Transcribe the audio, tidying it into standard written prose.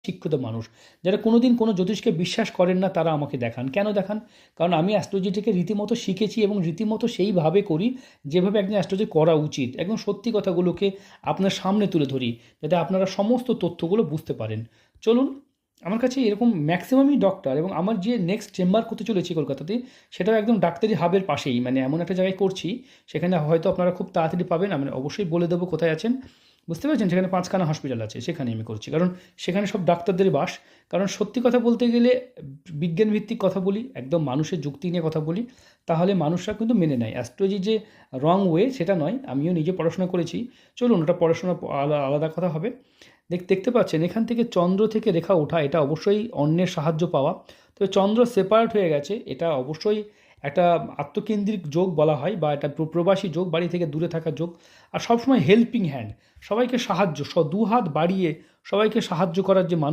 শিক্ষিত মানুষ যারা কোনোদিন কোনো জ্যোতিষকে বিশ্বাস করেন না তারা আমাকে দেখান। কেন দেখান? কারণ আমি অ্যাস্ট্রোলজিটাকে রীতিমতো শিখেছি এবং রীতিমতো সেইভাবে করি যেভাবে একজন অ্যাস্ট্রোলজি করা উচিত। একদম সত্যি কথাগুলোকে আপনার সামনে তুলে ধরি যাতে আপনারা সমস্ত তথ্যগুলো বুঝতে পারেন। চলুন, আমার কাছে এরকম ম্যাক্সিমামই ডক্টর, এবং আমার যে নেক্সট চেম্বার করতে চলেছি কলকাতাতে, সেটাও একদম ডাক্তারি হাবের পাশেই, মানে এমন একটা জায়গায় করছি সেখানে হয়তো আপনারা খুব তাড়াতাড়ি পাবেন। আমি অবশ্যই বলে দেবো কোথায় আছেন, বুঝতে পেরেছেন? সেখানে ৫খানা হসপিটাল আছে, সেখানে আমি করছি, কারণ সেখানে সব ডাক্তারদেরই বাস। কারণ সত্যি কথা বলতে গেলে বিজ্ঞানভিত্তিক কথা বলি, একদম মানুষের যুক্তি নিয়ে কথা বলি, তাহলে মানুষরা কিন্তু মেনে নেয়। অ্যাস্ট্রোলজি যে রং ওয়ে সেটা নয়, আমিও নিজে পড়াশোনা করেছি। চলুন, ওটা পড়াশোনা আলাদা কথা হবে। দেখতে পাচ্ছেন এখান থেকে চন্দ্র থেকে রেখা ওঠা, এটা অবশ্যই অন্যের সাহায্য পাওয়া। তবে চন্দ্র সেপারেট হয়ে গেছে, এটা অবশ্যই একটা আত্মকেন্দ্রিক যোগ বলা হয়, বা একটা প্রবাসী যোগ, বাড়ি থেকে দূরে থাকা যোগ। আর সবসময় হেল্পিং হ্যান্ড, সবাইকে সাহায্য, দুহাত বাড়িয়ে সবাইকে সাহায্য করার যে মানুষ